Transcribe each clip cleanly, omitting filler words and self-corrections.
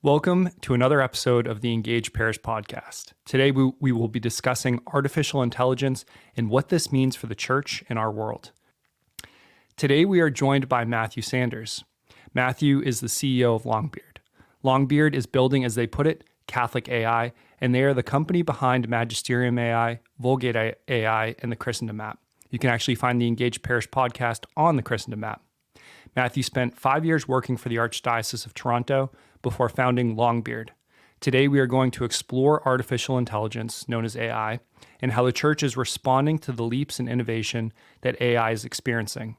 Welcome to another episode of the Engage Parish podcast. Today, we will be discussing artificial intelligence and what this means for the church in our world. Today, we are joined by Matthew Sanders. Matthew is the CEO of Longbeard. Longbeard is building, as they put it, Catholic AI, and they are the company behind Magisterium AI, Vulgate AI, and the Christendom app. You can actually find the Engage Parish podcast on the Christendom app. Matthew spent 5 years working for the Archdiocese of Toronto before founding Longbeard. Today, we are going to explore artificial intelligence, known as AI, and how the church is responding to the leaps in innovation that AI is experiencing.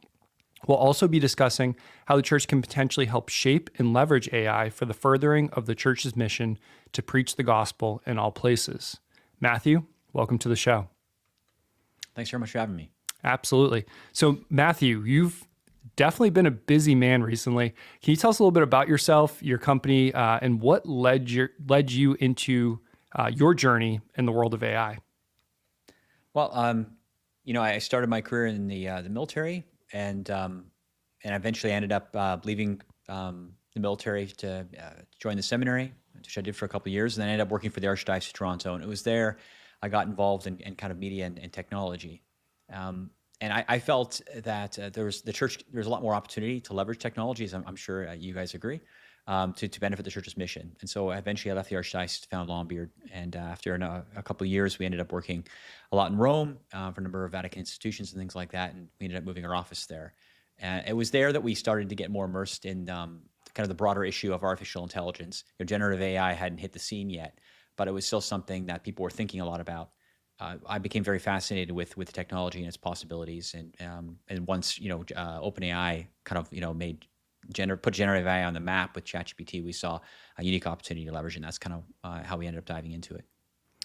We'll also be discussing how the church can potentially help shape and leverage AI for the furthering of the church's mission to preach the gospel in all places. Matthew, welcome to the show. Thanks very much for having me. Absolutely. So, Matthew, you've definitely been a busy man recently. Can you tell us a little bit about yourself, your company, and what led you into your journey in the world of AI? Well, I started my career in the military, and eventually ended up leaving the military to join the seminary, which I did for a couple of years, and then I ended up working for the Archdiocese of Toronto. And it was there I got involved in kind of media and technology. And I felt that there was a lot more opportunity to leverage technologies. I'm sure you guys agree, to benefit the church's mission. And so eventually I left the Archdiocese to found Longbeard. And after a couple of years, we ended up working a lot in Rome for a number of Vatican institutions and things like that. And we ended up moving our office there. And it was there that we started to get more immersed in kind of the broader issue of artificial intelligence. Generative AI hadn't hit the scene yet, but it was still something that people were thinking a lot about. I became very fascinated with the technology and its possibilities, and once OpenAI kind of put generative AI on the map with ChatGPT, we saw a unique opportunity to leverage, and that's kind of how we ended up diving into it.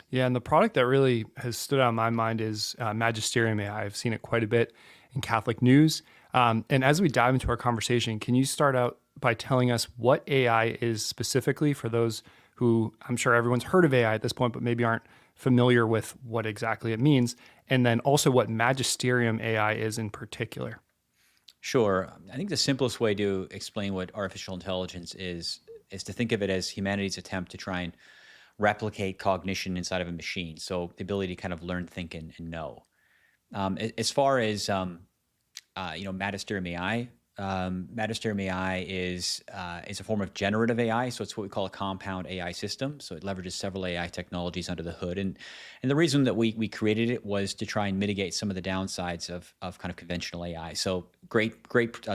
Yeah, and the product that really has stood out in my mind is Magisterium AI. I've seen it quite a bit in Catholic news. And as we dive into our conversation, can you start out by telling us what AI is specifically for those who, I'm sure everyone's heard of AI at this point, but maybe aren't familiar with what exactly it means, and then also what Magisterium AI is in particular? Sure. I think the simplest way to explain what artificial intelligence is to think of it as humanity's attempt to try and replicate cognition inside of a machine. So the ability to kind of learn, think, and know. As far as Magisterium AI, Magisterium AI is a form of generative AI, so it's what we call a compound AI system. So it leverages several AI technologies under the hood, and the reason that we created it was to try and mitigate some of the downsides of kind of conventional AI. So great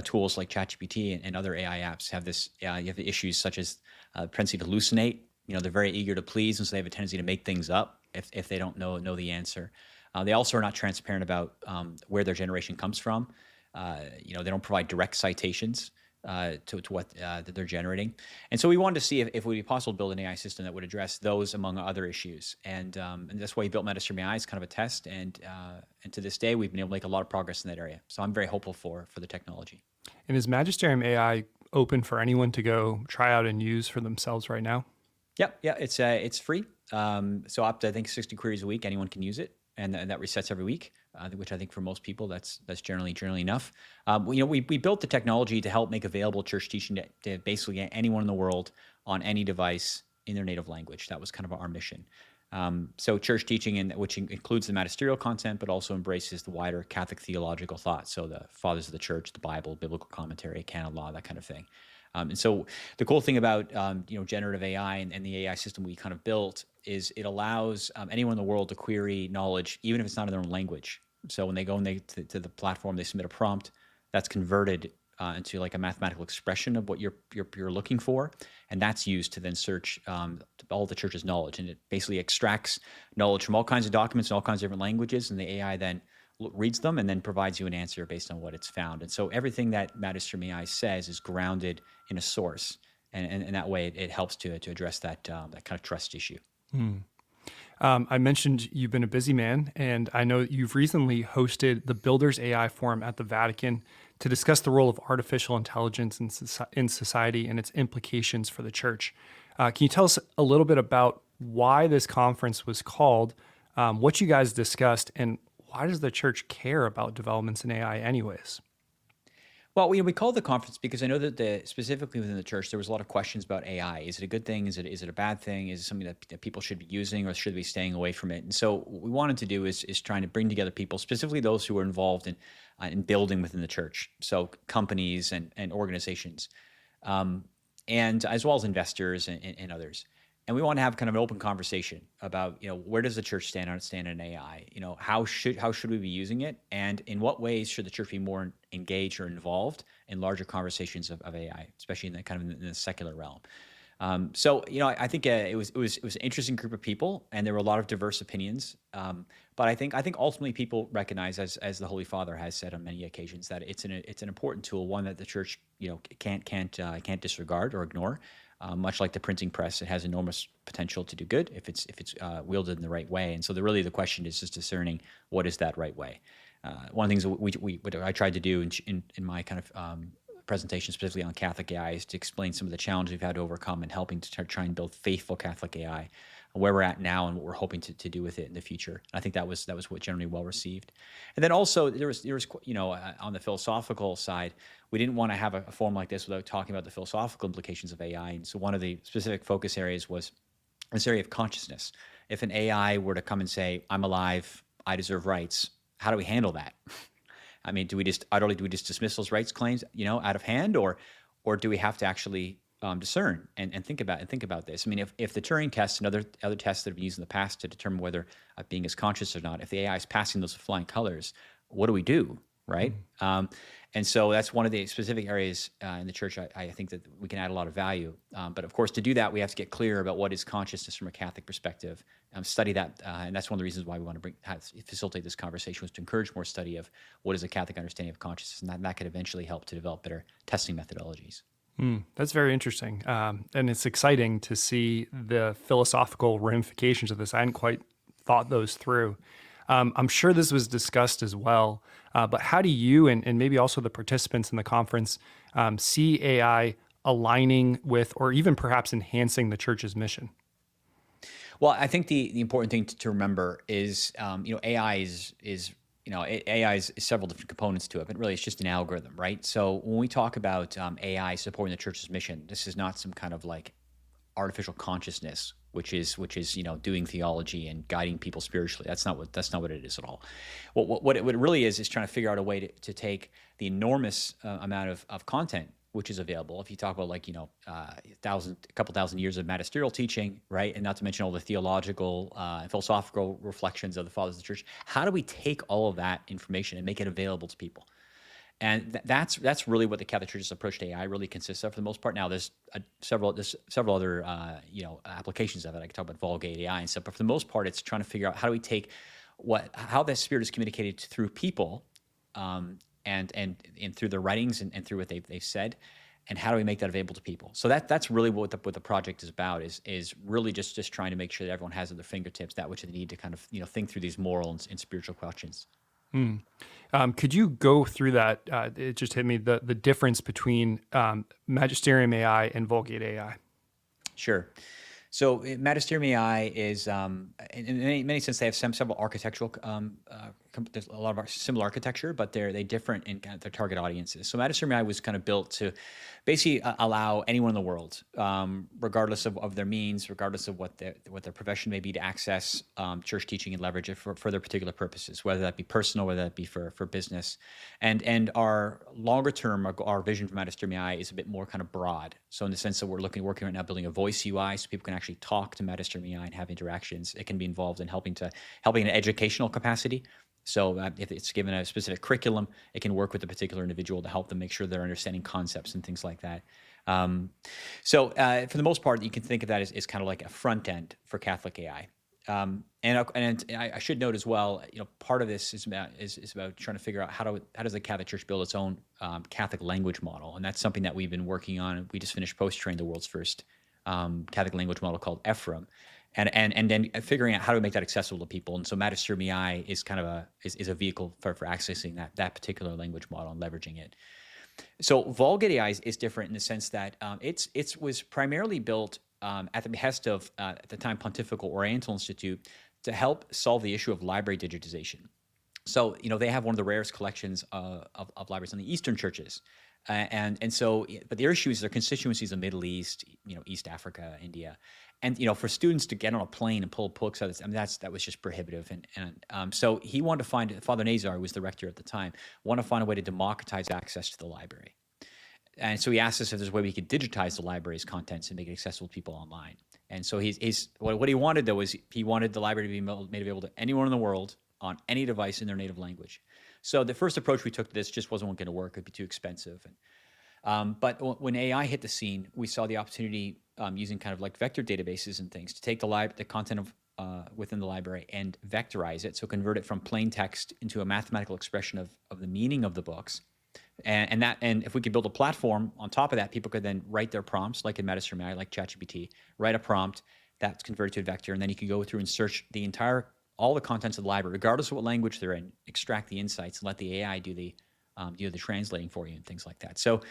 tools like ChatGPT and other AI apps have this. You have the issues such as propensity to hallucinate. They're very eager to please, and so they have a tendency to make things up if they don't know the answer. They also are not transparent about where their generation comes from. They don't provide direct citations to what that they're generating. And so we wanted to see if it would be possible to build an AI system that would address those among other issues. And that's why we built Magisterium AI as kind of a test. And to this day, we've been able to make a lot of progress in that area. So I'm very hopeful for the technology. And is Magisterium AI open for anyone to go try out and use for themselves right now? Yeah, it's free. So up to, I think, 60 queries a week, anyone can use it. And that resets every week, which I think for most people that's generally enough. We built the technology to help make available church teaching to basically anyone in the world on any device in their native language. That was kind of our mission. So church teaching, which includes the magisterial content, but also embraces the wider Catholic theological thought. So the fathers of the church, the Bible, biblical commentary, canon law, that kind of thing. And so the cool thing about generative AI and the AI system we kind of built is it allows anyone in the world to query knowledge, even if it's not in their own language. So when they go to the platform, they submit a prompt that's converted into like a mathematical expression of what you're looking for, and that's used to then search all the church's knowledge, and it basically extracts knowledge from all kinds of documents in all kinds of different languages, and the AI then reads them and then provides you an answer based on what it's found. And so everything that Magisterium AI says is grounded in a source, and that way it helps to address that kind of trust issue. I mentioned you've been a busy man, and I know you've recently hosted the Builders AI Forum at the Vatican to discuss the role of artificial intelligence in society and its implications for the church. Can you tell us a little bit about why this conference was called, what you guys discussed, and why does the church care about developments in AI anyways? Well, we called the conference because I know that specifically within the church, there was a lot of questions about AI. Is it a good thing? Is it a bad thing? Is it something that people should be using, or should they be staying away from it? And so what we wanted to do is trying to bring together people, specifically those who are involved in building within the church, so companies and organizations, um, and as well as investors and others. And we want to have kind of an open conversation about, where does the church stand in AI? How should we be using it, and in what ways should the church be more engaged or involved in larger conversations of AI, especially in the kind of in the secular realm. So I think it was an interesting group of people, and there were a lot of diverse opinions. But I think ultimately people recognize, as the Holy Father has said on many occasions, that it's an important tool, one that the church can't disregard or ignore. Much like the printing press, it has enormous potential to do good if it's wielded in the right way. And so the question is just discerning what is that right way. One of the things that what I tried to do in my kind of presentation specifically on Catholic AI is to explain some of the challenges we've had to overcome in helping to try and build faithful Catholic AI, where we're at now and what we're hoping to do with it in the future. And I think that was what generally well received. And then also there was on the philosophical side, we didn't want to have a forum like this without talking about the philosophical implications of AI. And so one of the specific focus areas was this area of consciousness. If an AI were to come and say, "I'm alive, I deserve rights," how do we handle that? I mean, do we just dismiss those rights claims, out of hand, or do we have to actually discern and think about this? I mean, if the Turing test and other tests that have been used in the past to determine whether a being is conscious or not, if the AI is passing those flying colors, what do we do, right? And so that's one of the specific areas in the church I think that we can add a lot of value. But of course, to do that, we have to get clear about what is consciousness from a Catholic perspective, study that. And that's one of the reasons why we want to facilitate this conversation, was to encourage more study of what is a Catholic understanding of consciousness. And that could eventually help to develop better testing methodologies. That's very interesting. And it's exciting to see the philosophical ramifications of this. I hadn't quite thought those through. I'm sure this was discussed as well, but how do you and maybe also the participants in the conference see AI aligning with, or even perhaps enhancing, the church's mission? Well, I think the important thing to remember is, AI AI is several different components to it, but really it's just an algorithm, right? So when we talk about AI supporting the church's mission, this is not some kind of like artificial consciousness, which is doing theology and guiding people spiritually. That's not what it is at all. What it really is trying to figure out a way to take the enormous amount of content which is available. If you talk about a couple thousand years of magisterial teaching, right, and not to mention all the theological and philosophical reflections of the fathers of the church, how do we take all of that information and make it available to people? And that's really what the Catholic Church's approach to AI really consists of for the most part. Now, there's several other applications of it. I can talk about Vulgate AI and stuff, but for the most part, it's trying to figure out how do we take how the Spirit is communicated through people, and through their writings and through what they've said, and how do we make that available to people? So that's really what the project is about. Is really just trying to make sure that everyone has at their fingertips that which they need to kind of think through these moral and spiritual questions. Could you go through that? It just hit me, the difference between Magisterium AI and Vulgate AI. Sure. So Magisterium AI is, in many sense, they have several architectural, there's a lot of similar architecture, but they different in kind of their target audiences. So Magisterium AI was kind of built to basically allow anyone in the world, regardless of their means, regardless of what their profession may be, to access church teaching and leverage it for their particular purposes, whether that be personal, whether that be for business. And our longer term, our vision for Magisterium AI is a bit more kind of broad. So in the sense that we're working right now building a voice UI, so people can actually talk to Magisterium AI and have interactions. It can be involved in helping in an educational capacity. So if it's given a specific curriculum, it can work with a particular individual to help them make sure they're understanding concepts and things like that. So for the most part, you can think of that as kind of like a front end for Catholic AI. And I should note as well, part of this is about trying to figure out how does the Catholic Church build its own Catholic language model, and that's something that we've been working on. We just finished post-train the world's first Catholic language model called Ephraim. And then figuring out how to make that accessible to people. And so Magisterium AI is kind of a vehicle for accessing that particular language model and leveraging it. So Vulgate AI is different in the sense that it was primarily built at the behest of at the time Pontifical Oriental Institute to help solve the issue of library digitization. So, they have one of the rarest collections of libraries in the Eastern churches. And so, but their issue is their constituencies of Middle East, East Africa, India. And, for students to get on a plane and pull books out of this, I mean, that was just prohibitive. So he wanted to find, Father Nazar, who was the rector at the time, wanted to find a way to democratize access to the library. And so he asked us if there's a way we could digitize the library's contents and make it accessible to people online. And so what he wanted, though, was he wanted the library to be made available to anyone in the world on any device in their native language. So the first approach we took to this just wasn't going to work. It'd be too expensive. But when AI hit the scene, we saw the opportunity using kind of like vector databases and things to take the content of within the library and vectorize it. So convert it from plain text into a mathematical expression of the meaning of the books. And if we could build a platform on top of that, people could then write their prompts, like in Matthew AI, like ChatGPT, write a prompt that's converted to a vector, and then you could go through and search all the contents of the library, regardless of what language they're in, extract the insights, and let the AI do the translating for you and things like that. So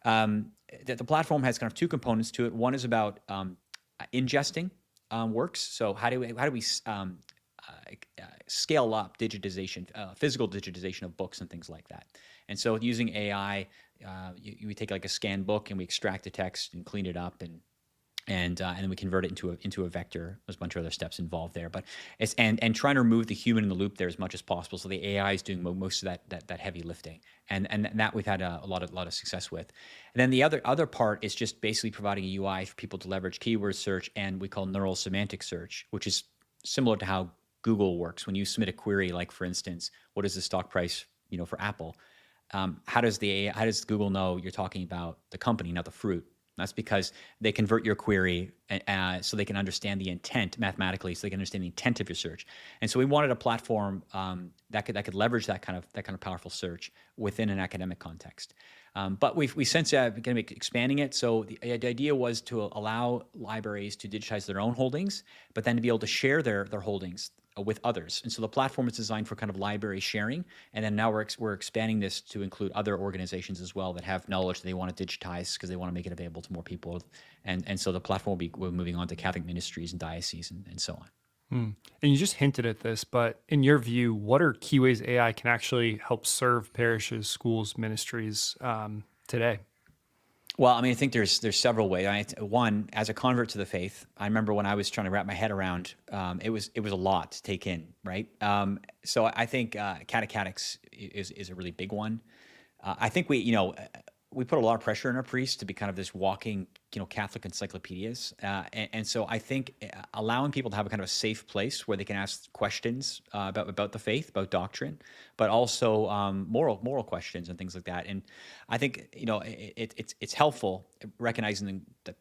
the platform has kind of two components to it. One is about ingesting works. So how do we scale up digitization, physical digitization of books and things like that? And so using AI, we take like a scanned book and we extract the text and clean it up and then we convert it into a vector. There's a bunch of other steps involved there, but it's and trying to remove the human in the loop there as much as possible. So the AI is doing most of that heavy lifting, and that we've had a lot of success with. And then the other part is just basically providing a UI for people to leverage keyword search and we call neural semantic search, which is similar to how Google works. When you submit a query, like for instance, what is the stock price, for Apple? How does Google know you're talking about the company, not the fruit? That's because they convert your query so they can understand the intent mathematically, so they can understand the intent of your search. And so we wanted a platform that could leverage that kind of powerful search within an academic context. But we since going to be expanding it. So the idea was to allow libraries to digitize their own holdings, but then to be able to share their holdings with others. And so the platform is designed for kind of library sharing. And then now we're expanding this to include other organizations as well that have knowledge that they want to digitize because they want to make it available to more people. And so the platform we're moving on to Catholic ministries and dioceses and so on. And you just hinted at this, but in your view, what are key ways AI can actually help serve parishes, schools, ministries today? Well, I mean, I think there's several ways. One, as a convert to the faith, I remember when I was trying to wrap my head around, it was a lot to take in, right? So I think catechetics is a really big one. I think we put a lot of pressure on our priests to be kind of this walking, Catholic encyclopedias. And so I think allowing people to have a kind of a safe place where they can ask questions about the faith, about doctrine, but also moral questions and things like that. And I think, it's helpful recognizing that,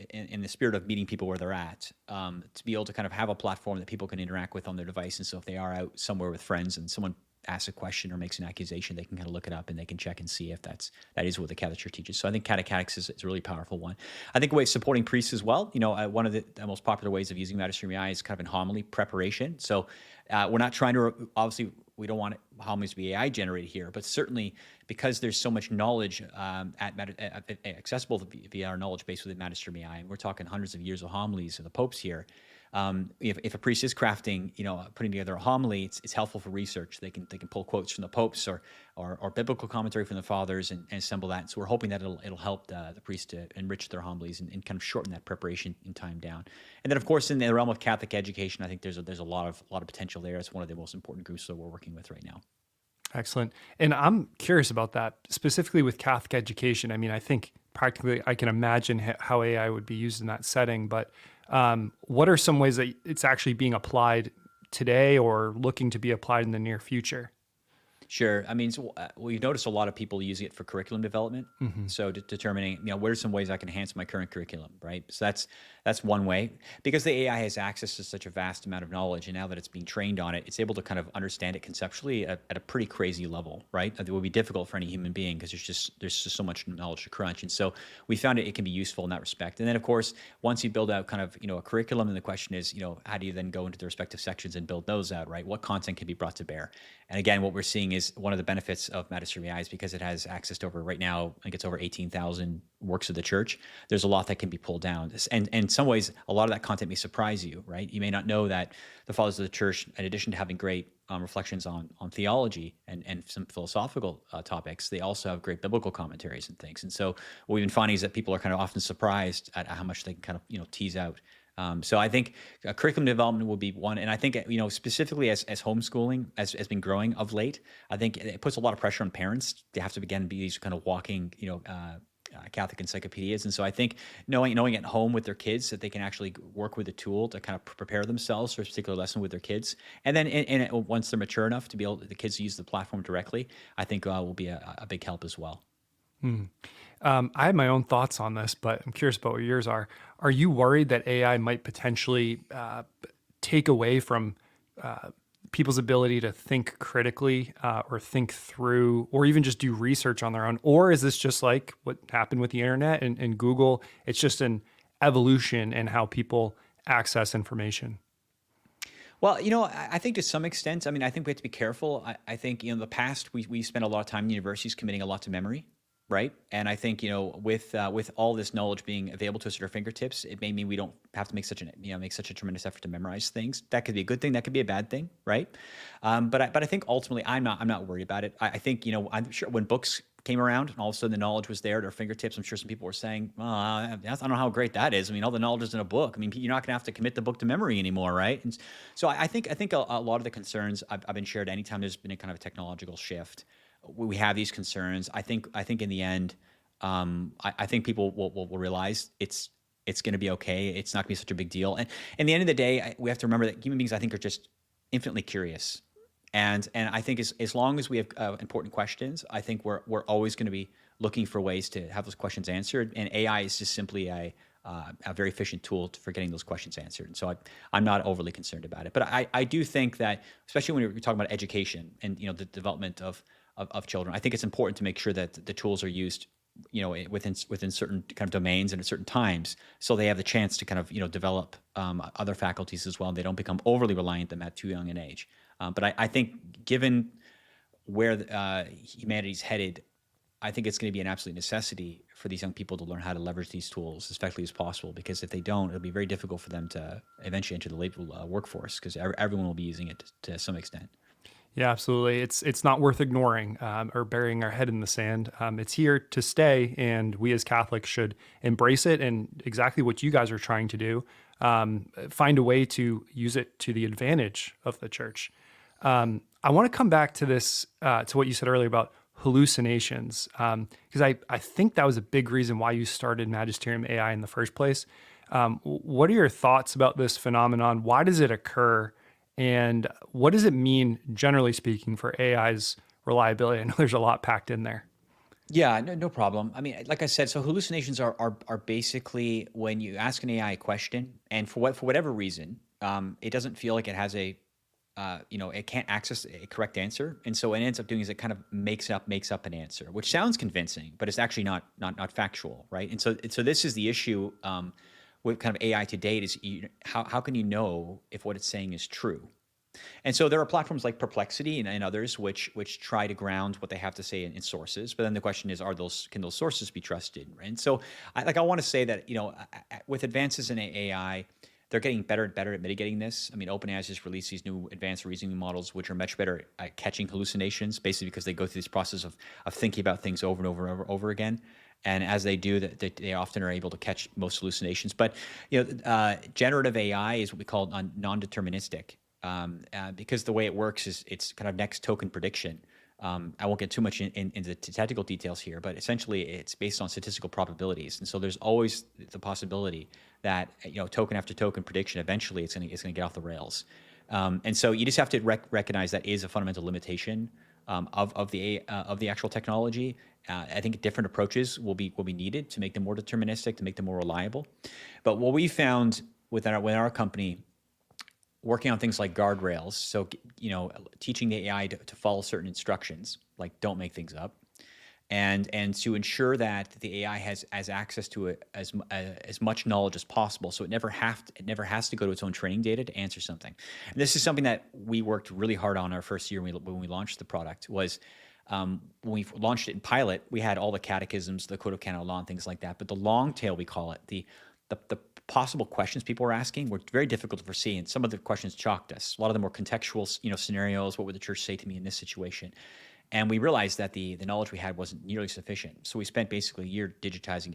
in the spirit of meeting people where they're at, to be able to kind of have a platform that people can interact with on their device. And so if they are out somewhere with friends and someone asks a question or makes an accusation, they can kind of look it up and they can check and see if that is what the Catholic Church teaches. So I think catechetics is a really powerful one. I think a way of supporting priests as well. One of the most popular ways of using Magisterium AI is kind of in homily preparation. So we're not trying to, obviously, we don't want homilies to be AI generated here, but certainly because there's so much knowledge accessible via our knowledge base within Magisterium AI, and we're talking hundreds of years of homilies of the popes here. If a priest is crafting, putting together a homily, it's helpful for research. They can pull quotes from the popes or biblical commentary from the fathers and assemble that. So we're hoping that it'll help the priest to enrich their homilies and kind of shorten that preparation in time down. And then of course in the realm of Catholic education, I think there's a lot of potential there. It's one of the most important groups that we're working with right now. Excellent. And I'm curious about that, specifically with Catholic education. I mean, I think practically I can imagine how AI would be used in that setting, but what are some ways that it's actually being applied today or looking to be applied in the near future? Sure. I mean, we've noticed a lot of people using it for curriculum development. Mm-hmm. So determining, what are some ways I can enhance my current curriculum, right? So that's one way. Because the AI has access to such a vast amount of knowledge, and now that it's being trained on it, it's able to kind of understand it conceptually at a pretty crazy level, right? It would be difficult for any human being because there's just so much knowledge to crunch. And so we found it can be useful in that respect. And then, of course, once you build out kind of, a curriculum, and the question is, how do you then go into the respective sections and build those out, right? What content can be brought to bear? And again, what we're seeing is is one of the benefits of Matthew AI is because it has access to over right now, I think it's over 18,000 works of the church. There's a lot that can be pulled down. And in some ways, a lot of that content may surprise you, right? You may not know that the fathers of the church, in addition to having great reflections on theology and some philosophical topics, they also have great biblical commentaries and things. And so what we've been finding is that people are kind of often surprised at how much they can kind of, tease out. So I think curriculum development will be one, and I think specifically as homeschooling has been growing of late, I think it puts a lot of pressure on parents. They have to begin to be these kind of walking, Catholic encyclopedias, and so I think knowing at home with their kids that they can actually work with a tool to kind of prepare themselves for a particular lesson with their kids, and then once they're mature enough to be able the kids to use the platform directly, I think will be a big help as well. I have my own thoughts on this, but I'm curious about what yours are. Are you worried that AI might potentially take away from people's ability to think critically or think through or even just do research on their own? Or is this just like what happened with the internet and Google? It's just an evolution in how people access information. Well, I think to some extent, I mean, I think we have to be careful. I think, in the past, we spent a lot of time in universities committing a lot to memory, right? And I think, with all this knowledge being available to us at our fingertips, it may mean we don't have to make such a tremendous effort to memorize things. That could be a good thing. That could be a bad thing, right? But I think ultimately, I'm not worried about it. I think, I'm sure when books came around and all of a sudden the knowledge was there at our fingertips, I'm sure some people were saying, well, I don't know how great that is. I mean, all the knowledge is in a book. I mean, you're not going to have to commit the book to memory anymore, right? And so I think a lot of the concerns I've been shared anytime there's been a kind of a technological shift, we have these concerns. I think in the end, I think people will realize it's going to be okay. It's not going to be such a big deal. And in the end of the day, we have to remember that human beings, I think, are just infinitely curious. And I think as long as we have important questions, I think we're always going to be looking for ways to have those questions answered. And AI is just simply a very efficient tool for getting those questions answered. And so I'm not overly concerned about it. But I do think that, especially when we're talking about education and the development of children, I think it's important to make sure that the tools are used within certain kind of domains and at certain times, so they have the chance to kind of develop other faculties as well, and they don't become overly reliant on them at too young an age. But I think given where humanity's headed, I think it's going to be an absolute necessity for these young people to learn how to leverage these tools as effectively as possible, because if they don't, it'll be very difficult for them to eventually enter the labor workforce, because everyone will be using it to some extent. Yeah, absolutely. It's not worth ignoring or burying our head in the sand. It's here to stay, and we as Catholics should embrace it and exactly what you guys are trying to do, find a way to use it to the advantage of the church. I want to come back to this, to what you said earlier about hallucinations, because I think that was a big reason why you started Magisterium AI in the first place. What are your thoughts about this phenomenon? Why does it occur? And what does it mean, generally speaking, for AI's reliability? I know there's a lot packed in there. Yeah, no problem. I mean, like I said, so hallucinations are basically when you ask an AI a question, and for whatever reason, it doesn't feel like it has it can't access a correct answer, and so what it ends up doing is it kind of makes up an answer, which sounds convincing, but it's actually not factual, right? And so this is the issue with kind of AI to date is how can you know if what it's saying is true? And so there are platforms like Perplexity and others which try to ground what they have to say in sources. But then the question is, can those sources be trusted? Right? And so I want to say that with advances in AI, they're getting better and better at mitigating this. I mean, OpenAI has just released these new advanced reasoning models, which are much better at catching hallucinations, basically because they go through this process of thinking about things over and over again. And as they do, they often are able to catch most hallucinations. But generative AI is what we call non-deterministic, because the way it works is it's kind of next token prediction. I won't get too much into the technical details here, but essentially it's based on statistical probabilities, and so there's always the possibility that token after token prediction eventually it's going to get off the rails. And so you just have to recognize that is a fundamental limitation of the actual technology. I think different approaches will be needed to make them more deterministic, to make them more reliable. But what we found within our company, working on things like guardrails, so teaching the AI to follow certain instructions, like don't make things up, and to ensure that the AI has access to it as much knowledge as possible, so it never has to go to its own training data to answer something. And this is something that we worked really hard on our first year when we launched the product. Was when we launched it in pilot, we had all the catechisms, the Code of Canon Law, and things like that. But the long tail, we call it, the possible questions people were asking were very difficult to foresee, and some of the questions shocked us. A lot of them were contextual, scenarios. What would the church say to me in this situation? And we realized that the knowledge we had wasn't nearly sufficient. So we spent basically a year digitizing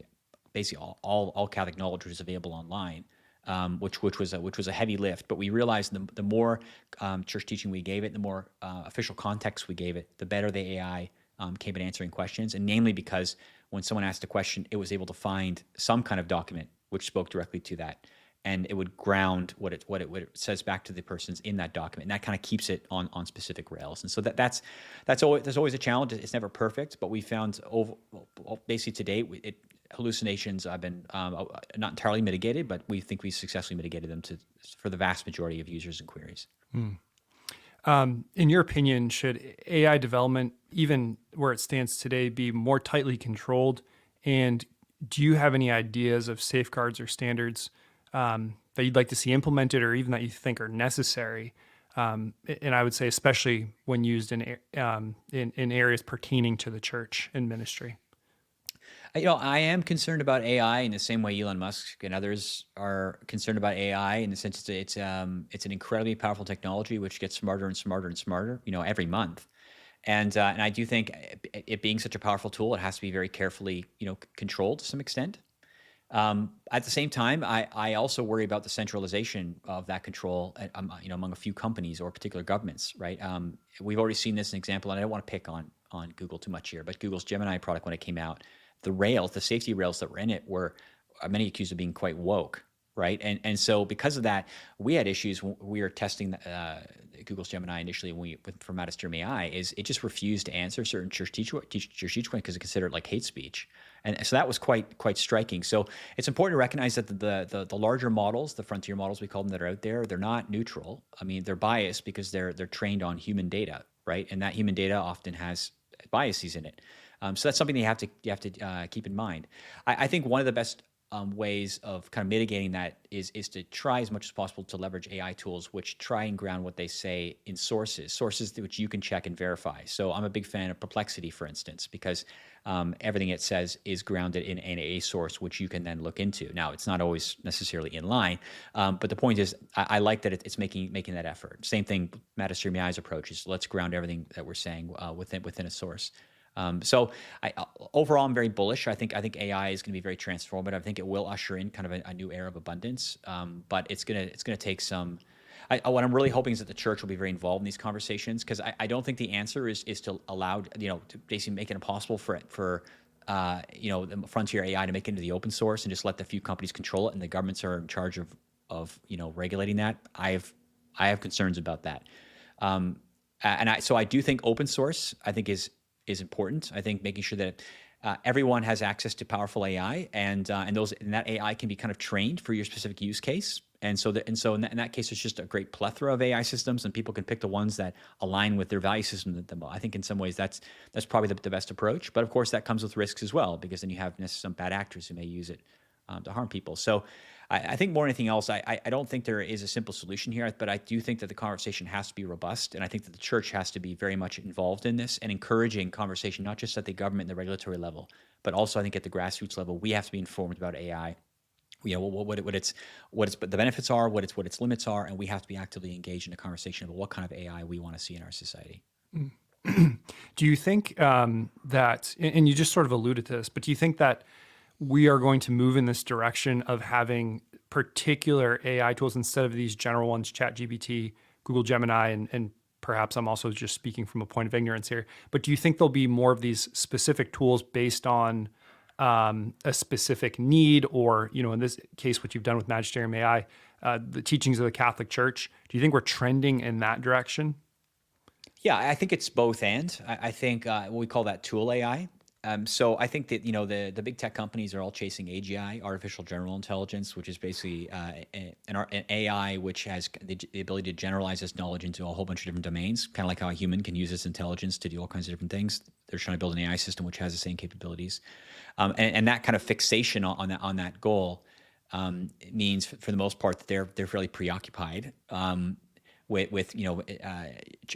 basically all Catholic knowledge which is available online, which was a heavy lift. But we realized the more church teaching we gave it, the more official context we gave it, the better the AI came at answering questions. And namely because when someone asked a question, it was able to find some kind of document which spoke directly to that, and it would ground what it says back to the persons in that document, and that kind of keeps it on specific rails. And so there's always a challenge. It's never perfect, but we found basically to date, hallucinations have been not entirely mitigated, but we think we successfully mitigated them for the vast majority of users and queries. In your opinion, should AI development, even where it stands today, be more tightly controlled? And do you have any ideas of safeguards or standards that you'd like to see implemented, or even that you think are necessary? And I would say, especially when used in areas pertaining to the church and ministry. I am concerned about AI in the same way Elon Musk and others are concerned about AI, in the sense it's an incredibly powerful technology which gets smarter and smarter and smarter, every month. And I do think it being such a powerful tool, it has to be very carefully, controlled to some extent. At the same time, I also worry about the centralization of that control, among a few companies or particular governments, right? We've already seen this in example, and I don't want to pick on Google too much here, but Google's Gemini product, when it came out, the safety rails that were in it were many accused of being quite woke, right? And so because of that, we had issues when we were testing Google's Gemini initially for Magisterium AI. Is it just refused to answer certain church teaching because it considered it like hate speech, and so that was quite striking. So it's important to recognize that the larger models, the frontier models we call them, that are out there, they're not neutral. I mean, they're biased because they're trained on human data, right? And that human data often has biases in it. So that's something that you have to keep in mind. I think one of the best ways of kind of mitigating that is to try as much as possible to leverage AI tools which try and ground what they say in sources which you can check and verify. So I'm a big fan of Perplexity, for instance, because everything it says is grounded in a source which you can then look into. Now, it's not always necessarily in line, but the point is, I like that it's making that effort. Same thing, Magisterium AI's approach is, let's ground everything that we're saying within a source. So overall, I'm very bullish. I think AI is going to be very transformative. I think it will usher in kind of a new era of abundance. But it's going to take some. What I'm really hoping is that the church will be very involved in these conversations, because I don't think the answer is to allow, to basically make it impossible for the frontier AI to make it into the open source and just let the few companies control it and the governments are in charge of regulating that. I have concerns about that. So I do think open source, I think, is important. I think making sure that everyone has access to powerful AI, and that AI can be kind of trained for your specific use case. And so in that case, it's just a great plethora of AI systems, and people can pick the ones that align with their value system. I think in some ways that's probably the best approach. But of course, that comes with risks as well, because then you have some bad actors who may use it to harm people. So I think more than anything else, I don't think there is a simple solution here, but I do think that the conversation has to be robust, and I think that the church has to be very much involved in this and encouraging conversation, not just at the government and the regulatory level, but also I think at the grassroots level. We have to be informed about AI, what its the benefits are, what its limits are, and we have to be actively engaged in a conversation about what kind of AI we want to see in our society. Do you think that, and you just sort of alluded to this, but do you think that we are going to move in this direction of having particular AI tools instead of these general ones, ChatGPT, Google Gemini, and perhaps I'm also just speaking from a point of ignorance here, but do you think there'll be more of these specific tools based on a specific need, or, in this case, what you've done with Magisterium AI, the teachings of the Catholic Church? Do you think we're trending in that direction? Yeah, I think it's both and. I think what we call that tool AI. So I think that the big tech companies are all chasing AGI, artificial general intelligence, which is basically an AI which has the ability to generalize its knowledge into a whole bunch of different domains, kind of like how a human can use its intelligence to do all kinds of different things. They're trying to build an AI system which has the same capabilities, and that kind of fixation on that goal means, for the most part, that they're fairly preoccupied. With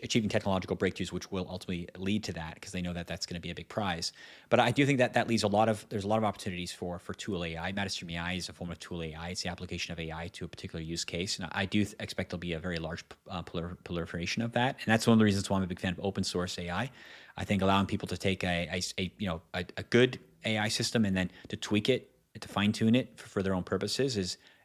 achieving technological breakthroughs, which will ultimately lead to that, because they know that that's going to be a big prize. But I do think that leaves there's a lot of opportunities for tool AI. Matterstream AI is a form of tool AI. It's the application of AI to a particular use case, and I do expect there'll be a very large proliferation of that. And that's one of the reasons why I'm a big fan of open source AI. I think allowing people to take a good AI system and then to tweak it, to fine tune it for their own purposes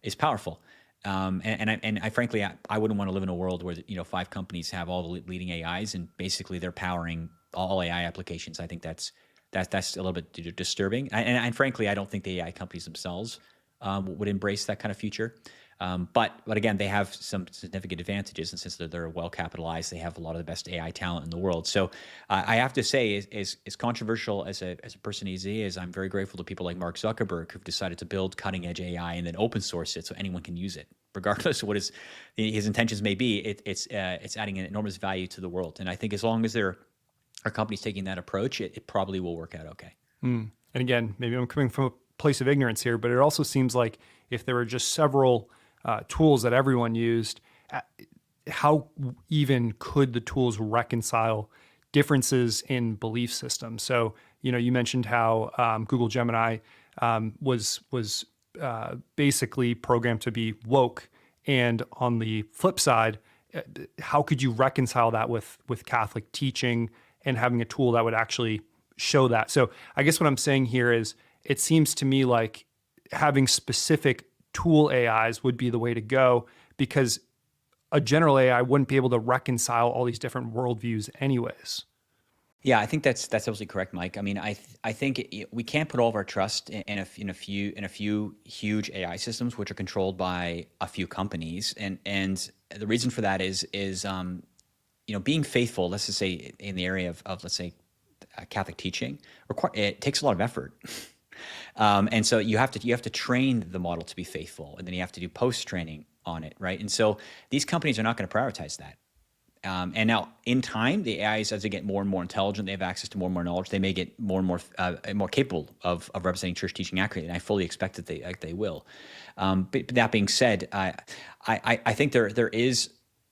is powerful. I frankly, I wouldn't want to live in a world where 5 companies have all the leading AIs and basically they're powering all AI applications. I think that's a little bit disturbing. And frankly, I don't think the AI companies themselves would embrace that kind of future. But again, they have some significant advantages, and since they're well capitalized, they have a lot of the best AI talent in the world. So I have to say, as controversial as a person as he is, I'm very grateful to people like Mark Zuckerberg, who've decided to build cutting edge AI and then open source it so anyone can use it, regardless of what his intentions may be. It's adding an enormous value to the world, and I think as long as there are companies taking that approach, it probably will work out okay. And again, maybe I'm coming from a place of ignorance here, but it also seems like if there were just several tools that everyone used, how even could the tools reconcile differences in belief systems? So, you mentioned how Google Gemini was basically programmed to be woke, and on the flip side, how could you reconcile that with Catholic teaching and having a tool that would actually show that? So, I guess what I'm saying here is, it seems to me like having specific tool AIs would be the way to go, because a general AI wouldn't be able to reconcile all these different worldviews anyways. Yeah, I think that's absolutely correct, Mike. I mean, I think we can't put all of our trust in a few huge AI systems which are controlled by a few companies, and the reason for that is being faithful. Let's just say in the area of let's say Catholic teaching, it takes a lot of effort. And so you have to train the model to be faithful, and then you have to do post training on it, right? And so these companies are not going to prioritize that. And now, in time, the AIs, as they get more and more intelligent, they have access to more and more knowledge. They may get more and more capable of representing church teaching accurately, and I fully expect that they will. But that being said, I think there is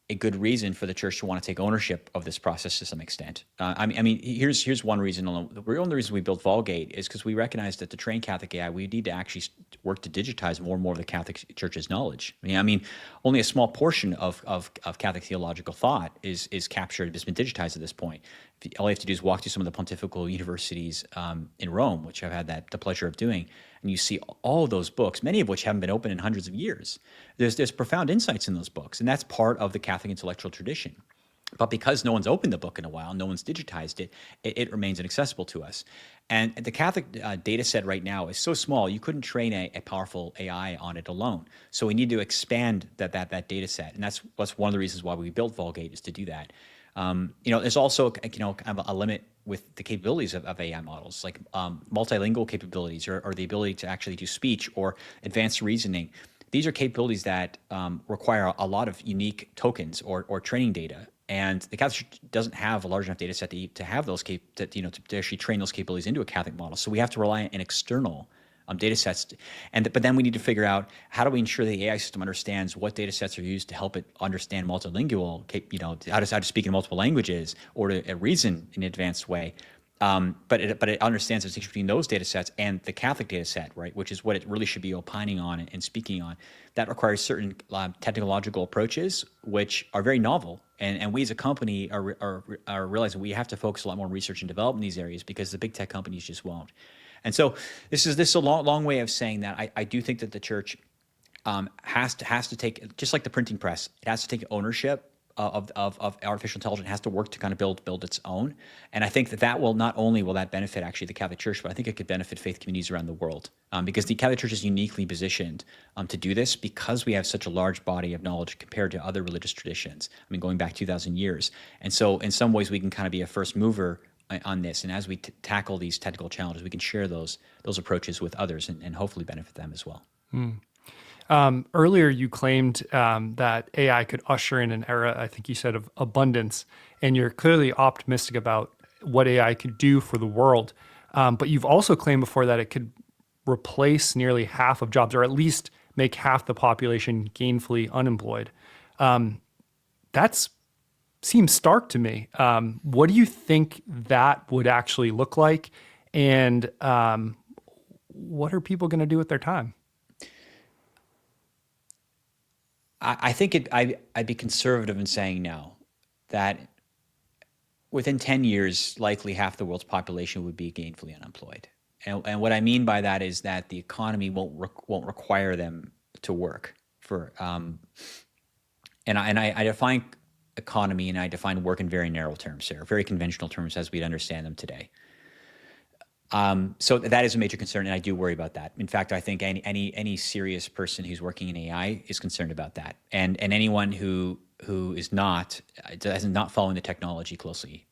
a good reason for the church to want to take ownership of this process to some extent. I mean, here's one reason. The only reason we built Vulgate is because we recognized that to train Catholic AI, we need to actually work to digitize more and more of the Catholic Church's knowledge. I mean, only a small portion of Catholic theological thought is captured, has been digitized at this point. All you have to do is walk through some of the pontifical universities in Rome, which I've had the pleasure of doing, and you see all of those books, many of which haven't been open in hundreds of years. There's profound insights in those books, and that's part of the Catholic intellectual tradition. But because no one's opened the book in a while, no one's digitized it, it remains inaccessible to us. And the Catholic data set right now is so small, you couldn't train a powerful AI on it alone. So we need to expand that data set, and that's one of the reasons why we built Vulgate, is to do that. There's also kind of a limit with the capabilities of AI models, like multilingual capabilities or the ability to actually do speech or advanced reasoning. These are capabilities that require a lot of unique tokens or training data. And the Catholic Church doesn't have a large enough data set to have those to actually train those capabilities into a Catholic model. So we have to rely on external data sets, but then we need to figure out, how do we ensure the AI system understands what data sets are used to help it understand multilingual, how to speak in multiple languages or to reason in an advanced way. But it understands the distinction between those data sets and the Catholic data set, right, which is what it really should be opining on and speaking on. That requires certain technological approaches, which are very novel. And we as a company are realizing we have to focus a lot more on research and development in these areas, because the big tech companies just won't. And so this is a long way of saying that I do think that the church has to take, just like the printing press, it has to take ownership of artificial intelligence. It has to work to kind of build its own. And I think that will not only will that benefit actually the Catholic Church, but I think it could benefit faith communities around the world, because the Catholic Church is uniquely positioned to do this, because we have such a large body of knowledge compared to other religious traditions. I mean, going back 2,000 years. And so in some ways we can kind of be a first mover on this, and as we tackle these technical challenges, we can share those approaches with others and hopefully benefit them as well. Earlier, you claimed that AI could usher in an era, I think you said, of abundance, and you're clearly optimistic about what AI could do for the world. But you've also claimed before that it could replace nearly half of jobs, or at least make half the population gainfully unemployed. That seems stark to me. What do you think that would actually look like? And what are people going to do with their time? I think I'd be conservative in saying no, that within 10 years, likely half the world's population would be gainfully unemployed. And what I mean by that is that the economy won't require them to work for. And I define economy and I define work in very narrow terms here, very conventional terms as we'd understand them today. So that is a major concern, and I do worry about that. In fact, I think any serious person who's working in AI is concerned about that, and anyone who is not following the technology closely,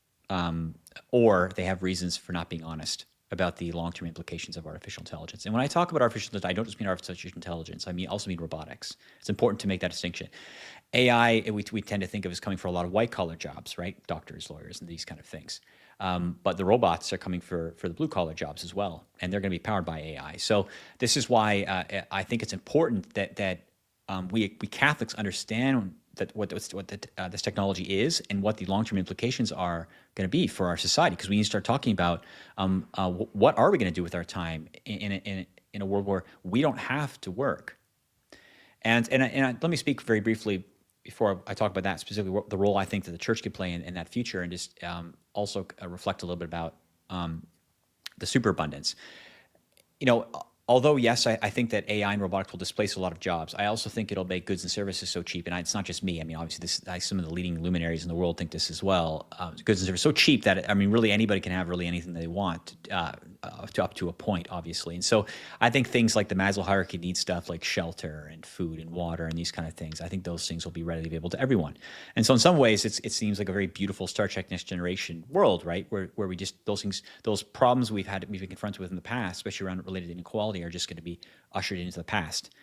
or they have reasons for not being honest about the long-term implications of artificial intelligence. And when I talk about artificial intelligence, I don't just mean artificial intelligence. I also mean robotics. It's important to make that distinction. AI, we tend to think of as coming for a lot of white-collar jobs, right? Doctors, lawyers, and these kind of things. But the robots are coming for the blue-collar jobs as well, and they're going to be powered by AI. So this is why I think it's important that we Catholics understand that what this technology is and what the long-term implications are going to be for our society, because we need to start talking about what are we going to do with our time in a world where we don't have to work. And let me speak very briefly before I talk about that specifically, the role I think that the church could play in that future, and just also reflect a little bit about the superabundance. Although, yes, I think that AI and robotics will displace a lot of jobs, I also think it'll make goods and services so cheap. And it's not just me. I mean, obviously, some of the leading luminaries in the world think this as well. Goods and services so cheap that, really anybody can have really anything they want, up to a point, obviously. And so I think things like the Maslow hierarchy need stuff like shelter and food and water and these kind of things. I think those things will be readily available to everyone. And so in some ways, it seems like a very beautiful Star Trek Next Generation world, right? Where we just, those problems we've been confronted with in the past, especially around related inequality, are just going to be ushered into the past.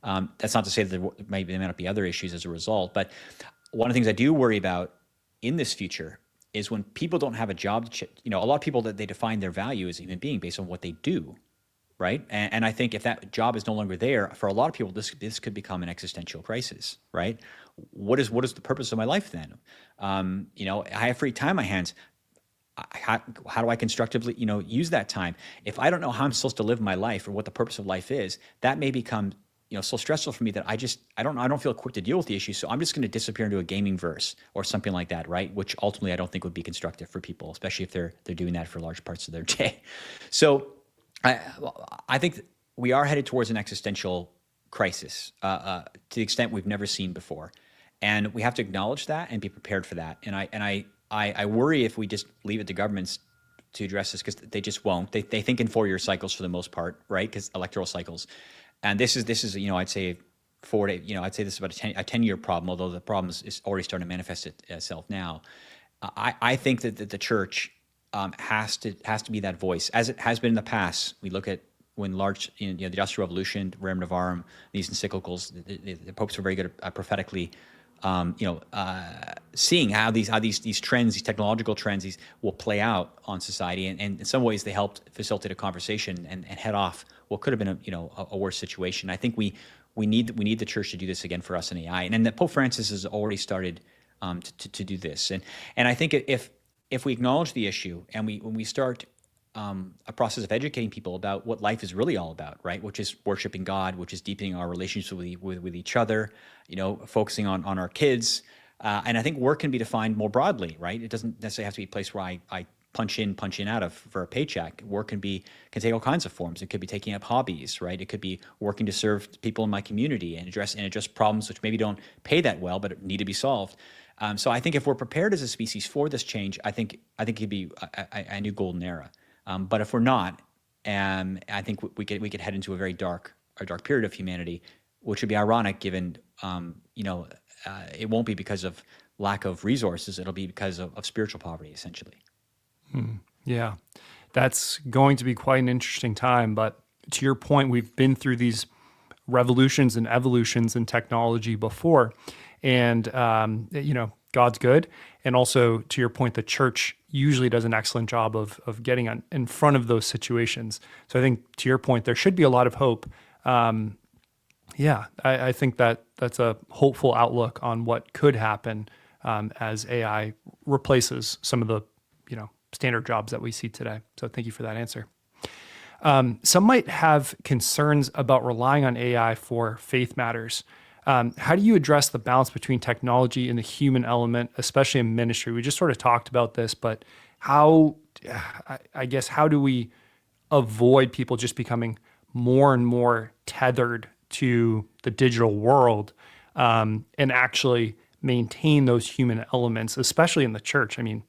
That's not to say that there may not be other issues as a result, but one of the things I do worry about in this future is when people don't have a job. A lot of people, that they define their value as a human being based on what they do, right? And I think if that job is no longer there, for a lot of people, this could become an existential crisis, right? What is the purpose of my life then? I have free time on my hands. How do I constructively, use that time? If I don't know how I'm supposed to live my life or what the purpose of life is, that may become, so stressful for me that I don't feel equipped to deal with the issue. So I'm just going to disappear into a gaming verse or something like that, right? Which ultimately I don't think would be constructive for people, especially if they're doing that for large parts of their day. So I think we are headed towards an existential crisis to the extent we've never seen before, and we have to acknowledge that and be prepared for that. And I worry if we just leave it to governments to address this, because they just won't. They think in 4-year cycles for the most part, right? Because electoral cycles, and this is I'd say I'd say this is about a 10-year problem, although the problem is already starting to manifest itself now. I think that the church has to be that voice, as it has been in the past. We look at when the Industrial Revolution, Rerum Novarum, these encyclicals, the popes were very good at prophetically. Seeing how these trends, these technological trends, will play out on society, and in some ways they helped facilitate a conversation and head off what could have been a worse situation. I think we need the church to do this again for us in AI, and that Pope Francis has already started to do this, and I think if we acknowledge the issue and when we start a process of educating people about what life is really all about, right? Which is worshiping God, which is deepening our relationships with each other, focusing on our kids. And I think work can be defined more broadly, right? It doesn't necessarily have to be a place where I punch in out of for a paycheck. Work can take all kinds of forms. It could be taking up hobbies, right? It could be working to serve people in my community and address problems which maybe don't pay that well, but need to be solved. So I think if we're prepared as a species for this change, I think it'd be a new golden era. But if we're not, I think we could head into a very dark period of humanity, which would be ironic given, it won't be because of lack of resources. It'll be because of spiritual poverty, essentially. Yeah, that's going to be quite an interesting time. But to your point, we've been through these revolutions and evolutions in technology before, and God's good. And also, to your point, the church usually does an excellent job of getting in front of those situations. So I think, to your point, there should be a lot of hope. I think that's a hopeful outlook on what could happen as AI replaces some of the standard jobs that we see today. So thank you for that answer. Some might have concerns about relying on AI for faith matters. How do you address the balance between technology and the human element, especially in ministry? We just sort of talked about this, but how do we avoid people just becoming more and more tethered to the digital world, and actually maintain those human elements, especially in the church? I mean,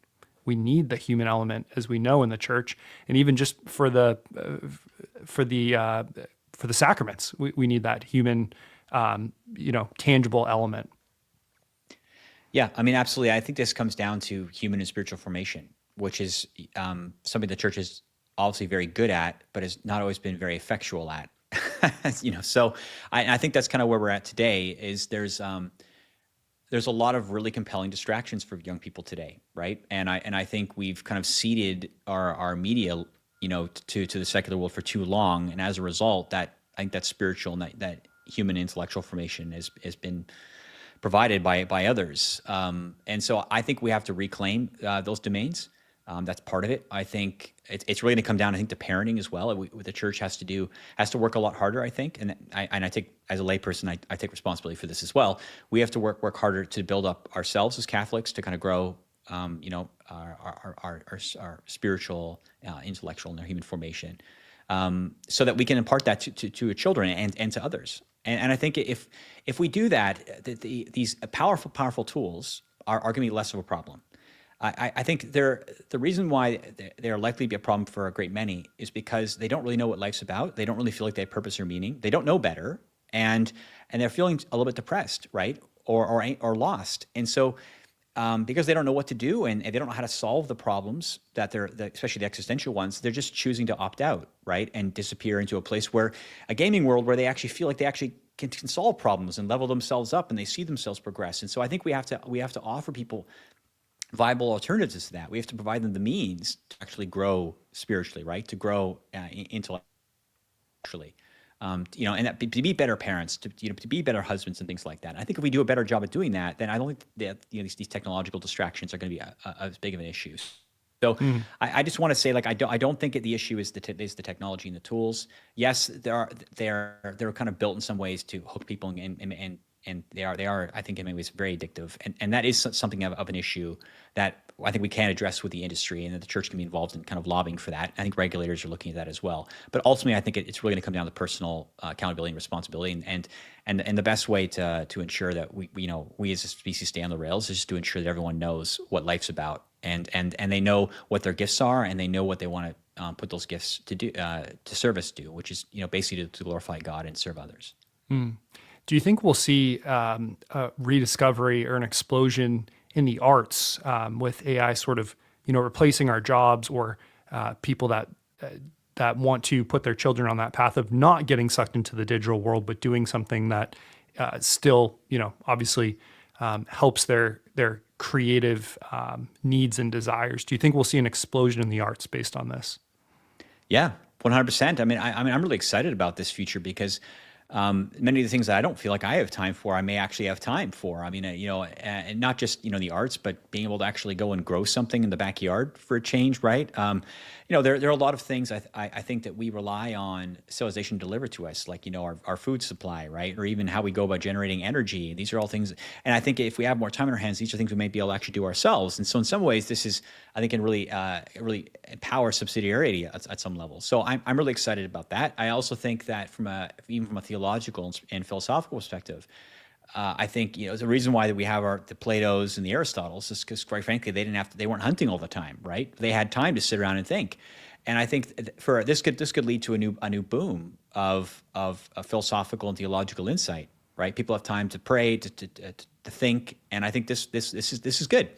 we need the human element, as we know, in the church, and even just for the sacraments, we need that human, tangible element. Yeah, I mean, absolutely. I think this comes down to human and spiritual formation, which is something the church is obviously very good at, but has not always been very effectual at. So I think that's kind of where we're at today. Is there's a lot of really compelling distractions for young people today, right? And I think we've kind of ceded our media, to the secular world for too long, and as a result, I think that spiritual and that human intellectual formation has been provided by others. And so I think we have to reclaim those domains. That's part of it. I think it's really going to come down, I think, to parenting as well. The church has to work a lot harder, I think. And I take, as a layperson, I take responsibility for this as well. We have to work harder to build up ourselves as Catholics to kind of grow, our spiritual, intellectual, and our human formation, so that we can impart that to children and to others. And I think if we do that, these powerful tools are going to be less of a problem. I think the reason why they're likely to be a problem for a great many is because they don't really know what life's about. They don't really feel like they have purpose or meaning. They don't know better, and they're feeling a little bit depressed, right, or lost. And so, because they don't know what to do and they don't know how to solve the problems especially the existential ones, they're just choosing to opt out, right, and disappear into a place a gaming world where they actually feel like they actually can solve problems and level themselves up, and they see themselves progress. And so I think we have to offer people viable alternatives to that. We have to provide them the means to actually grow spiritually, right? To grow intellectually, and to be better parents, to be better husbands and things like that. And I think if we do a better job at doing that, then I don't think that these technological distractions are going to be as big of an issue. So I just want to say, I don't think the issue is the technology and the tools. Yes, they're kind of built in some ways to hook people and they are, I think, in many ways very addictive. And that is something of an issue that I think we can address with the industry, and that the church can be involved in kind of lobbying for that. I think regulators are looking at that as well. But ultimately, I think it's really going to come down to personal accountability and responsibility. And the best way to ensure that we as a species stay on the rails is just to ensure that everyone knows what life's about, and they know what their gifts are, and they know what they want to put those gifts to do, to service do, which is basically to glorify God and serve others. Do you think we'll see a rediscovery or an explosion in the arts with AI sort of, replacing our jobs, or people that want to put their children on that path of not getting sucked into the digital world, but doing something that still, obviously helps their creative needs and desires? Do you think we'll see an explosion in the arts based on this? Yeah, 100%. I mean, I'm really excited about this future because many of the things that I don't feel like I have time for, I may actually have time for. I mean, and not just, the arts, but being able to actually go and grow something in the backyard for a change, right? There are a lot of things I think that we rely on civilization to deliver to us, like, our food supply, right? Or even how we go about generating energy. These are all things. And I think if we have more time in our hands, these are things we may be able to actually do ourselves. And so in some ways, this is, I think, can really empower subsidiarity at some level. So I'm really excited about that. I also think that even from a theological and philosophical perspective, I think the reason why we have the Platos and the Aristotles is because, quite frankly, they weren't hunting all the time, right? They had time to sit around and think. And I think this could lead to a new boom of philosophical and theological insight, right? People have time to pray, to think, and I think this is good.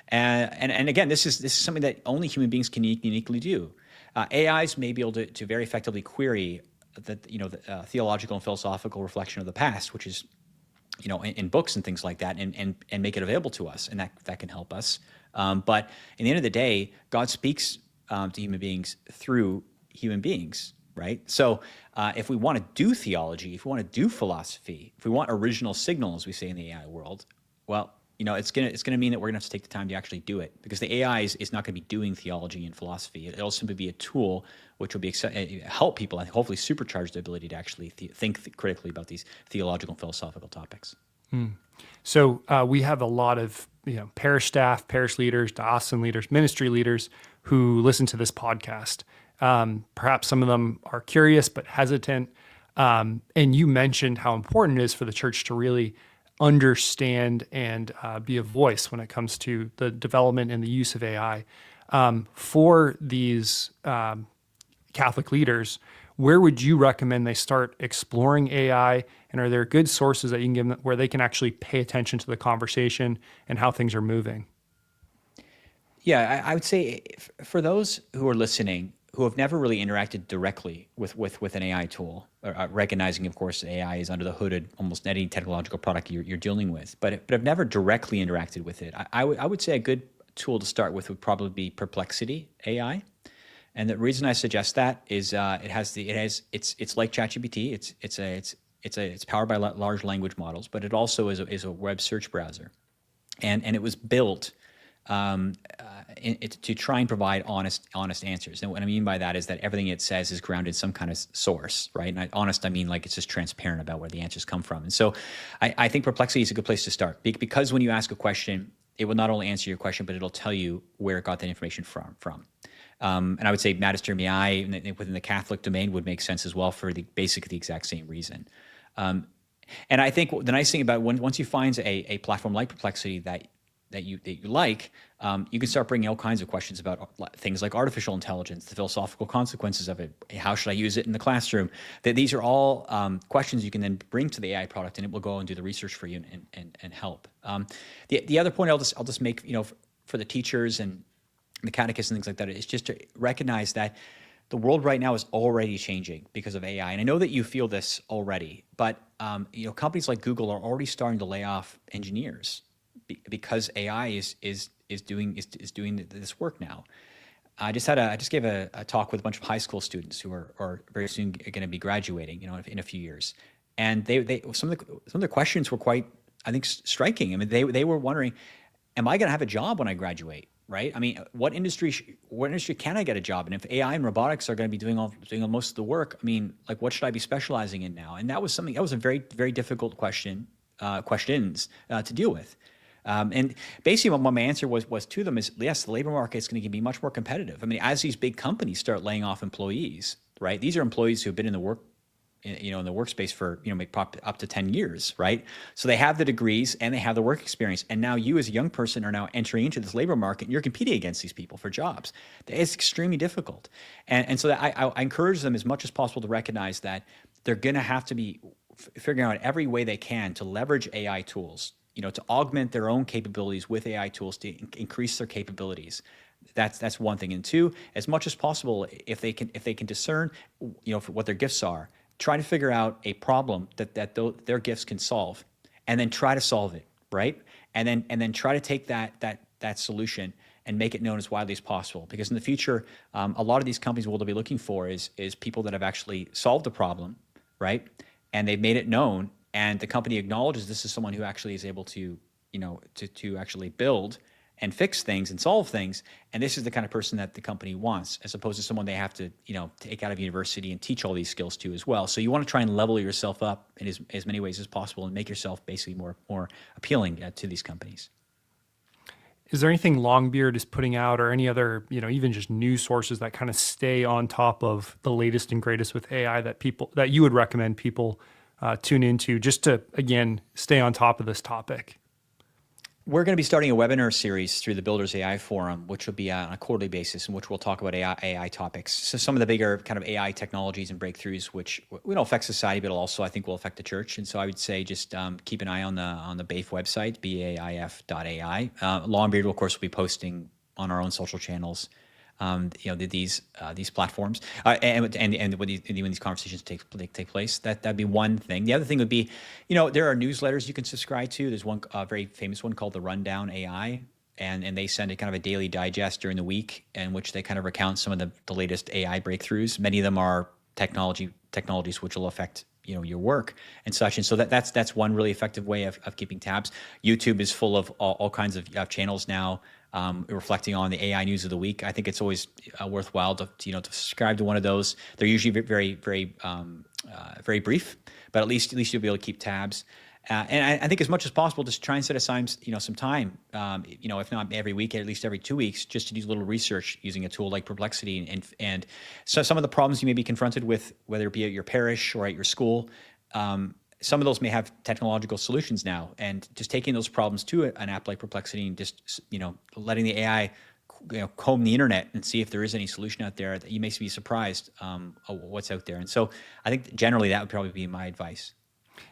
And again, this is something that only human beings can uniquely do. AIs may be able to very effectively query the theological and philosophical reflection of the past, which is in books and things like that, and make it available to us, and that can help us. But in the end of the day, God speaks to human beings through human beings, right? So if we want to do theology, if we want to do philosophy, if we want original signal, as we say in the AI world, well, it's gonna mean that we're gonna have to take the time to actually do it, because the AI is not gonna be doing theology and philosophy. It'll simply be a tool which will be help people and hopefully supercharge the ability to actually think critically about these theological and philosophical topics. So we have a lot of parish staff, parish leaders, diocesan leaders, ministry leaders who listen to this podcast. Perhaps some of them are curious but hesitant. And you mentioned how important it is for the church to really understand and be a voice when it comes to the development and the use of AI. For these Catholic leaders, where would you recommend they start exploring AI? And are there good sources that you can give them where they can actually pay attention to the conversation and how things are moving? Yeah, I would say for those who are listening, who have never really interacted directly with an AI tool, recognizing, of course, AI is under the hood of almost any technological product you're dealing with, but have never directly interacted with it, I would say a good tool to start with would probably be Perplexity AI. And the reason I suggest that is it's like ChatGPT. It's powered by large language models, but it also is a web search browser, and it was built to try and provide honest answers. And what I mean by that is that everything it says is grounded in some kind of source, right? And I mean like it's just transparent about where the answers come from. And so I think Perplexity is a good place to start, because when you ask a question, it will not only answer your question, but it'll tell you where it got that information from. And I would say Magisterium AI within the Catholic domain would make sense as well for basically the exact same reason. And I think the nice thing about once you find a platform like Perplexity that you like, you can start bringing all kinds of questions about things like artificial intelligence, the philosophical consequences of it, how should I use it in the classroom. These are all questions you can then bring to the AI product, and it will go and do the research for you and help. The other point I'll just make, for the teachers and the catechists and things like that, is just to recognize that the world right now is already changing because of AI. And I know that you feel this already, but companies like Google are already starting to lay off engineers because AI is doing this work now. I just gave a talk with a bunch of high school students who are very soon going to be graduating, in a few years, and they some of the questions were quite, I think, striking. I mean, they were wondering, am I going to have a job when I graduate? Right? I mean, what industry can I get a job in? If AI and robotics are going to be doing most of the work, I mean, like, what should I be specializing in now? And that was a very, very difficult questions to deal with. And basically what my answer was to them is, yes, the labor market is going to be much more competitive. I mean, as these big companies start laying off employees, right? These are employees who have been in the workspace for, maybe up to 10 years, right? So they have the degrees and they have the work experience. And now you as a young person are now entering into this labor market and you're competing against these people for jobs. It's extremely difficult. And so I encourage them as much as possible to recognize that they're going to have to be figuring out every way they can to leverage AI tools, to augment their own capabilities with AI tools to increase their capabilities. That's one thing. And two, as much as possible, if they can discern, what their gifts are, try to figure out a problem that their gifts can solve, and then try to solve it, right? And then try to take that solution and make it known as widely as possible. Because in the future, a lot of these companies, what they'll be looking for is people that have actually solved the problem, right? And they've made it known, and the company acknowledges this is someone who actually is able to, to actually build and fix things and solve things. And this is the kind of person that the company wants, as opposed to someone they have to, take out of university and teach all these skills to as well. So you want to try and level yourself up in as many ways as possible and make yourself basically more appealing to these companies. Is there anything Longbeard is putting out, or any other, even just news sources that kind of stay on top of the latest and greatest with AI that you would recommend people tune into, just to, again, stay on top of this topic? We're going to be starting a webinar series through the Builders AI Forum, which will be on a quarterly basis, in which we'll talk about AI topics. So some of the bigger kind of AI technologies and breakthroughs, which will affect society, but also I think will affect the church. And so I would say just keep an eye on the BAIF website, baif.ai. Longbeard, of course, will be posting on our own social channels these platforms, and when these conversations take place, that'd be one thing. The other thing would be, there are newsletters you can subscribe to. There's one very famous one called the Rundown AI, and they send a kind of a daily digest during the week in which they kind of recount some of the latest AI breakthroughs. Many of them are technologies which will affect your work and such. And so that's one really effective way of keeping tabs. YouTube is full of all kinds of channels now, reflecting on the AI news of the week. I think it's always worthwhile to subscribe to one of those. They're usually very very brief, but at least you'll be able to keep tabs. And I think as much as possible, just try and set aside some time, if not every week, at least every 2 weeks, just to do a little research using a tool like Perplexity. And so some of the problems you may be confronted with, whether it be at your parish or at your school, some of those may have technological solutions now. And just taking those problems to an app like Perplexity and just letting the AI comb the internet and see if there is any solution out there, that you may be surprised what's out there. And so I think generally that would probably be my advice.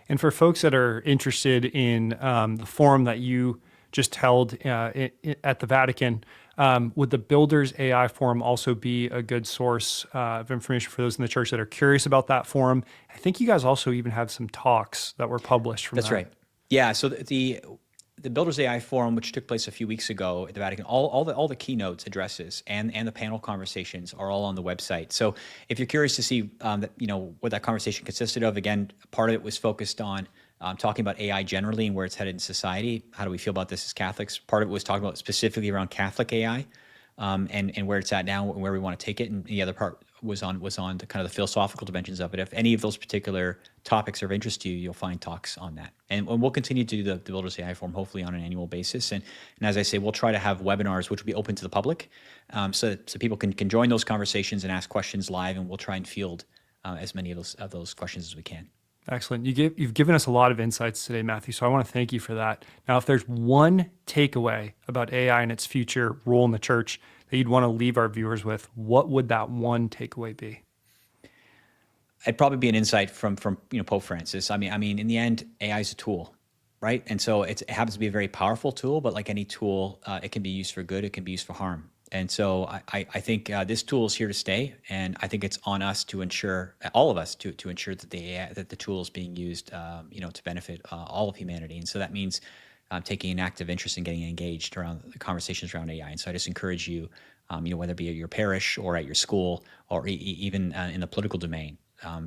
And for folks that are interested in the forum that you just held at the Vatican, would the Builders AI Forum also be a good source of information for those in the church that are curious about that forum? I think you guys also even have some talks that were published from that. That's right. Yeah. So the Builders AI Forum, which took place a few weeks ago at the Vatican, all the keynotes addresses and the panel conversations are all on the website. So if you're curious to see what that conversation consisted of, again, part of it was focused on talking about AI generally and where it's headed in society. How do we feel about this as Catholics? Part of it was talking about specifically around Catholic AI and where it's at now and where we want to take it. And the other part was on the kind of the philosophical dimensions of it. If any of those particular topics are of interest to you, you'll find talks on that. And we'll continue to do the Builders AI Forum hopefully on an annual basis. And as I say, we'll try to have webinars which will be open to the public, so people can join those conversations and ask questions live, and we'll try and field as many of those questions as we can. Excellent. You've given us a lot of insights today, Matthew, so I want to thank you for that. Now, if there's one takeaway about AI and its future role in the church that you'd want to leave our viewers with, what would that one takeaway be? It'd probably be an insight from Pope Francis. I mean, in the end, AI is a tool, right? And so it happens to be a very powerful tool, but like any tool, it can be used for good, it can be used for harm. And so I think this tool is here to stay, and I think it's on us to ensure, all of us, to ensure that the tool is being used, to benefit all of humanity. And so that means taking an active interest in getting engaged around the conversations around AI. And so I just encourage you, whether it be at your parish or at your school or even in the political domain,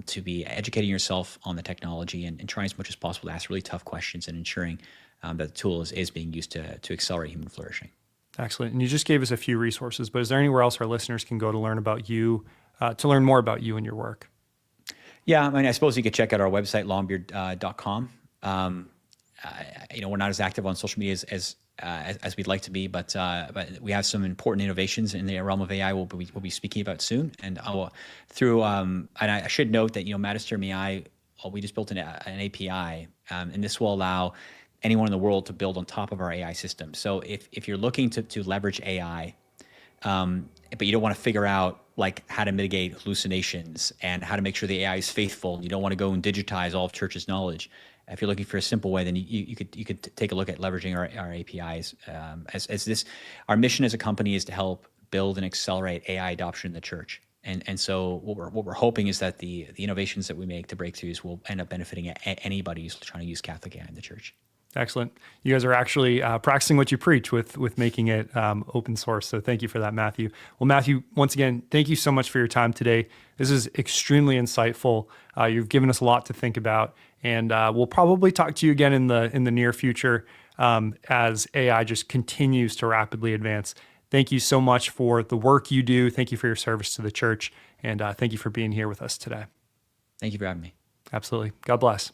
to be educating yourself on the technology and trying as much as possible to ask really tough questions and ensuring that the tool is being used to accelerate human flourishing. Excellent. And you just gave us a few resources, but is there anywhere else our listeners can go to learn about you, to learn more about you and your work? Yeah, I mean, I suppose you could check out our website, longbeard.com. We're not as active on social media as we'd like to be, but we have some important innovations in the realm of AI we'll be speaking about soon. And and I should note that Magisterium AI, we just built an API, and this will allow anyone in the world to build on top of our AI system. So if you're looking to leverage AI, but you don't want to figure out like how to mitigate hallucinations and how to make sure the AI is faithful, and you don't want to go and digitize all of church's knowledge, if you're looking for a simple way, then you could take a look at leveraging our APIs. Our mission as a company is to help build and accelerate AI adoption in the church. And so what we're hoping is that the innovations that we make, the breakthroughs, will end up benefiting anybody who's trying to use Catholic AI in the church. Excellent. You guys are actually practicing what you preach with making it open source. So thank you for that, Matthew. Well, Matthew, once again, thank you so much for your time today. This is extremely insightful. You've given us a lot to think about, and we'll probably talk to you again in the near future as AI just continues to rapidly advance. Thank you so much for the work you do. Thank you for your service to the church, and thank you for being here with us today. Thank you for having me. Absolutely. God bless.